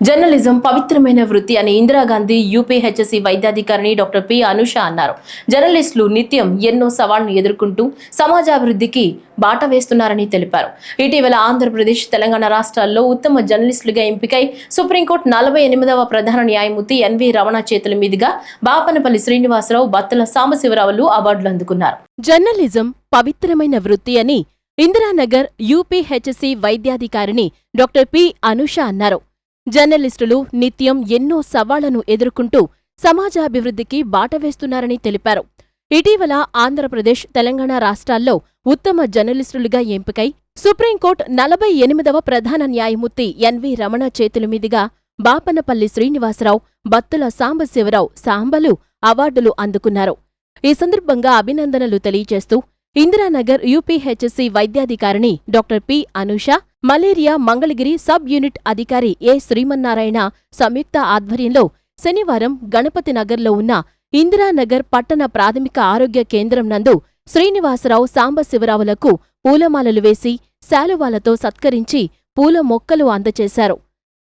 Journalism పవిత్రమైన వృత్తి అని ఇందిరాగాంధీ యూపీహెచ్ఎస్సీ వైద్యాధికారిణి డాక్టర్ పి అనుష అన్నారు. జర్నలిస్టులు నిత్యం ఎన్నో సవాళ్లను ఎదుర్కొంటూ సమాజాభివృద్ధికి బాట వేస్తున్నారని తెలిపారు. ఇటీవల ఆంధ్రప్రదేశ్, తెలంగాణ రాష్ట్రాల్లో ఉత్తమ జర్నలిస్టులుగా ఎంపికై సుప్రీంకోర్టు 48వ ప్రధాన న్యాయమూర్తి ఎన్వి రమణ చేతుల మీదుగా బాపనపల్లి శ్రీనివాసరావు, బత్తుల సాంబశివరావులు అవార్డులు అందుకున్నారు. జర్నలిజం పవిత్రమైన వృత్తి అని ఇందిరానగర్ యూపీహెచ్ఎస్సీ వైద్యాధికారిణి డాక్టర్ పి అనుష అన్నారు. జర్నలిస్టులు నిత్యం ఎన్నో సవాళ్లను ఎదుర్కొంటూ సమాజాభివృద్ధికి బాట వేస్తున్నారని తెలిపారు. ఇటీవల ఆంధ్రప్రదేశ్, తెలంగాణ రాష్ట్రాల్లో ఉత్తమ జర్నలిస్టులుగా ఎంపికై సుప్రీంకోర్టు 48వ ప్రధాన న్యాయమూర్తి ఎన్వి రమణ చేతుల మీదుగా బాపనపల్లి శ్రీనివాసరావు, బత్తుల సాంబశివరావు సాంబలు అవార్డులు అందుకున్నారు. ఈ సందర్భంగా అభినందనలు తెలియజేస్తూ ఇందిరానగర్ యూపీహెచ్ఎస్సీ వైద్యాధికారిణి doctor P Anusha, malaria Mangalagiri sub unit అధికారి ఏ శ్రీమన్నారాయణ సంయుక్త ఆధ్వర్యంలో శనివారం గణపతి నగర్లో ఉన్న ఇందిరానగర్ పట్టణ ప్రాథమిక ఆరోగ్య కేంద్రం నందు శ్రీనివాసరావు, సాంబశివరావులకు పూలమాలలు వేసి శాలువాలతో సత్కరించి పూల మొక్కలు అందజేశారు.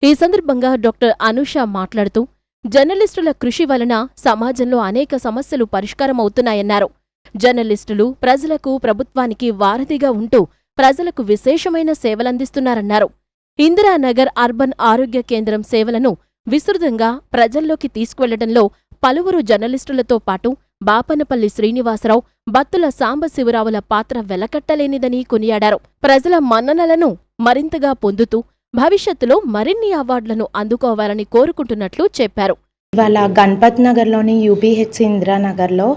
ఈ సందర్భంగా డాక్టర్ అనుష మాట్లాడుతూ జర్నలిస్టుల కృషి వలన సమాజంలో అనేక సమస్యలు పరిష్కారమవుతున్నాయన్నారు. జర్నలిస్టులు ప్రజలకు, ప్రభుత్వానికి వారధిగా ఉంటూ ప్రజలకు విశేషమైన సేవలందిస్తున్నారన్నారు. ఇందిరానగర్ అర్బన్ ఆరోగ్య కేంద్రం సేవలను విస్తృతంగా ప్రజల్లోకి తీసుకువెళ్లడంలో పలువురు జర్నలిస్టులతో పాటు బాపనపల్లి శ్రీనివాసరావు, బత్తుల సాంబశివరావుల పాత్ర వెలకట్టలేనిదని కొనియాడారు. ప్రజల మన్ననలను మరింతగా పొందుతూ భవిష్యత్తులో మరిన్ని అవార్డులను అందుకోవాలని కోరుకుంటున్నట్లు చెప్పారు. ఇవాళ గణపత్ నగర్లోని యూపీహెచ్సి ఇందిరానగర్లో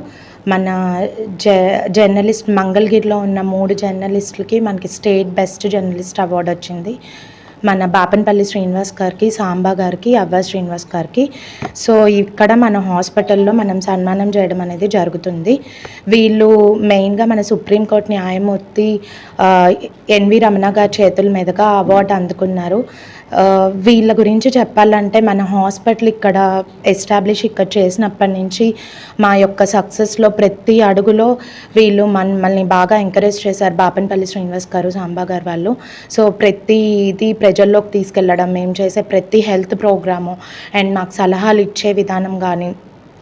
మన జర్నలిస్ట్ మంగళగిరిలో ఉన్న 3 జర్నలిస్టులకి మనకి స్టేట్ బెస్ట్ జర్నలిస్ట్ అవార్డు వచ్చింది. మన బాపనపల్లి శ్రీనివాస్ గారికి, సాంబా గారికి, అవ్వ శ్రీనివాస్ గారికి. సో ఇక్కడ మన హాస్పిటల్లో మనం సన్మానం చేయడం అనేది జరుగుతుంది. వీళ్ళు మెయిన్గా మన సుప్రీంకోర్టు న్యాయమూర్తి ఎన్వి రమణ గారి చేతుల మీదుగా అవార్డు అందుకున్నారు. వీళ్ళ గురించి చెప్పాలంటే మన హాస్పిటల్ ఇక్కడ ఇక్కడ చేసినప్పటి నుంచి మా యొక్క సక్సెస్లో ప్రతి అడుగులో వీళ్ళు మనల్ని బాగా ఎంకరేజ్ చేశారు. బాపనపల్లి శ్రీనివాస్ గారు, సాంబా గారు వాళ్ళు. సో ప్రతిది ప్రజల్లోకి తీసుకెళ్ళడం, మేము చేసే ప్రతి హెల్త్ ప్రోగ్రాము అండ్ మాకు సలహాలు ఇచ్చే విధానం కానీ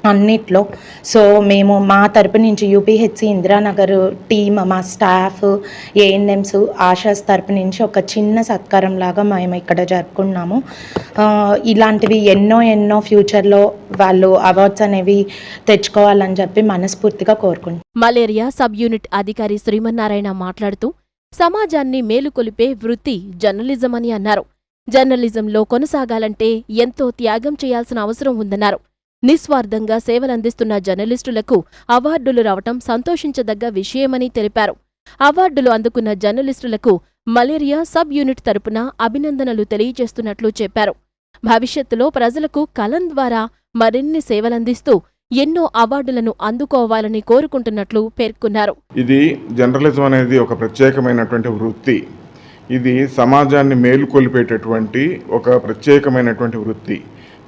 అన్నిట్లో. సో మేము మా తరపు నుంచి యూపీహెచ్సి ఇందిరానగర్ టీమ్, మా స్టాఫ్, ఏఎన్ఎంస్, ఆశాస్ తరపు నుంచి ఒక చిన్న సత్కారం లాగా మేము ఇక్కడ జరుపుకున్నాము. ఇలాంటివి ఎన్నో ఫ్యూచర్లో వాళ్ళు అవార్డ్స్ అనేవి తెచ్చుకోవాలని చెప్పి మనస్ఫూర్తిగా కోరుకుంటున్నాం. మలేరియా సబ్ యూనిట్ అధికారి శ్రీమన్నారాయణ మాట్లాడుతూ సమాజాన్ని మేలుకొలిపే వృత్తి జర్నలిజం అని అన్నారు. జర్నలిజంలో కొనసాగాలంటే ఎంతో త్యాగం చేయాల్సిన అవసరం ఉందన్నారు. నిస్వార్థంగా సేవలందిస్తున్న జర్నలిస్టులకు అవార్డులు రావటం సంతోషించదగ్గ విషయమని తెలిపారు. అవార్డులు అందుకున్న జర్నలిస్టులకు మలేరియా సబ్ యూనిట్ తరపున అభినందనలు తెలియజేస్తున్నట్లు చెప్పారు. భవిష్యత్తులో ప్రజలకు కలం ద్వారా మరిన్ని సేవలందిస్తూ ఎన్నో అవార్డులను అందుకోవాలని కోరుకుంటున్నట్లు పేర్కొన్నారు. ఇది జర్నలిజం అనేది ఒక ప్రత్యేకమైనటువంటి వృత్తి. ఇది సమాజాన్ని మేలుకొలిపేటటువంటి ఒక ప్రత్యేకమైనటువంటి వృత్తి.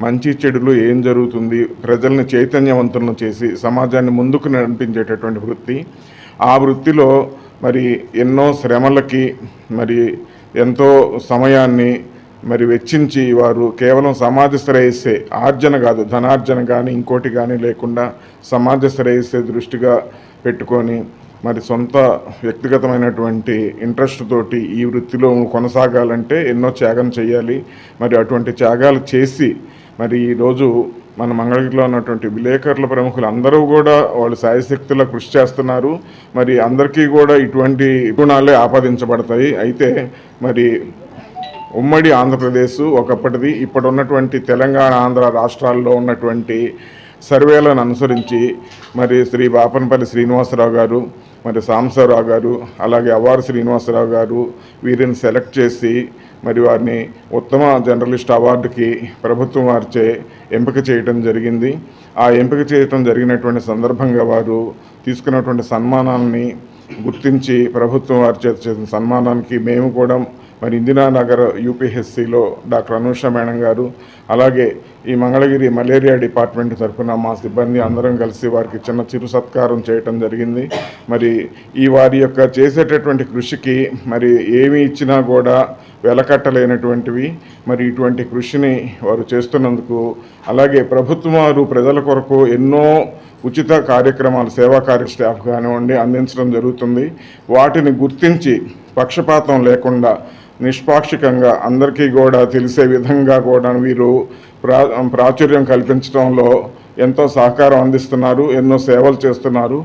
మంచి చెడులు ఏం జరుగుతుంది, ప్రజల్ని చైతన్యవంతులను చేసి సమాజాన్ని ముందుకు నడిపించేటటువంటి వృత్తి. ఆ వృత్తిలో మరి ఎన్నో శ్రమలకి మరి ఎంతో సమయాన్ని మరి వెచ్చించి వారు కేవలం సమాజ శ్రేయస్సే, ఆర్జన కాదు, ధనార్జన కానీ ఇంకోటి కానీ లేకుండా సమాజ శ్రేయస్సే దృష్టిగా పెట్టుకొని మరి సొంత వ్యక్తిగతమైనటువంటి ఇంట్రెస్ట్ తోటి ఈ వృత్తిలో కొనసాగాలంటే ఎన్నో త్యాగం చేయాలి. మరి అటువంటి త్యాగాలు చేసి మరి ఈరోజు మన మంగళగిరిలో ఉన్నటువంటి విలేకరుల ప్రముఖులు అందరూ కూడా వాళ్ళు సాయశక్తుల కృషి చేస్తున్నారు. మరి అందరికీ కూడా ఇటువంటి గుణాలే ఆపాదించబడతాయి. అయితే మరి ఉమ్మడి ఆంధ్రప్రదేశ్ ఒకప్పటిది, ఇప్పుడు ఉన్నటువంటి తెలంగాణ, ఆంధ్ర రాష్ట్రాల్లో ఉన్నటువంటి సర్వేలను అనుసరించి మరి శ్రీ బాపనపల్లి శ్రీనివాసరావు గారు, మరి సాంబశివరావు గారు, అలాగే అవ్వారు శ్రీనివాసరావు గారు వీరిని సెలెక్ట్ చేసి మరి వారిని ఉత్తమ జర్నలిస్ట్ అవార్డుకి ప్రభుత్వం వారిచే ఎంపిక చేయడం జరిగింది. ఆ ఎంపిక చేయడం జరిగినటువంటి సందర్భంగా వారు తీసుకున్నటువంటి సన్మానాన్ని గుర్తించి ప్రభుత్వం వారి చేత చేసిన సన్మానానికి మేము కూడా మరి ఇందిరానగర్ యూపీహెచ్సిలో డాక్టర్ అనూష మేడం గారు, అలాగే ఈ మంగళగిరి మలేరియా డిపార్ట్మెంట్ తరఫున మా సిబ్బంది అందరం కలిసి వారికి చిన్న చిరు సత్కారం చేయటం జరిగింది. మరి ఈ వారి యొక్క చేసేటటువంటి కృషికి మరి ఏమి ఇచ్చినా కూడా వెలకట్టలేనటువంటివి. మరి ఇటువంటి కృషిని వారు చేస్తున్నందుకు, అలాగే ప్రభుత్వం వారు ప్రజల కొరకు ఎన్నో ఉచిత కార్యక్రమాలు, సేవా స్టాఫ్ కానివ్వండి అందించడం జరుగుతుంది. వాటిని గుర్తించి పక్షపాతం లేకుండా నిష్పాక్షికంగా అందరికీ కూడా తెలిసే విధంగా కూడా వీరు ప్రాచుర్యం కల్పించడంలో ఎంతో సహకారం అందిస్తున్నారు, ఎన్నో సేవలు చేస్తున్నారు.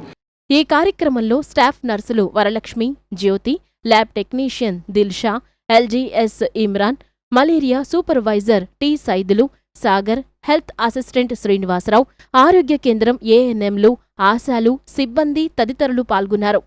ఈ కార్యక్రమంలో స్టాఫ్ నర్సులు Varalakshmi, Jyothi, lab technician Dilsha, LGS Imran, malaria supervisor T Saidulu, Sagar, health assistant Srinivasarao, ఆరోగ్య కేంద్రం ఏఎన్ఎంలు, ఆశాలు, సిబ్బంది తదితరులు పాల్గొన్నారు.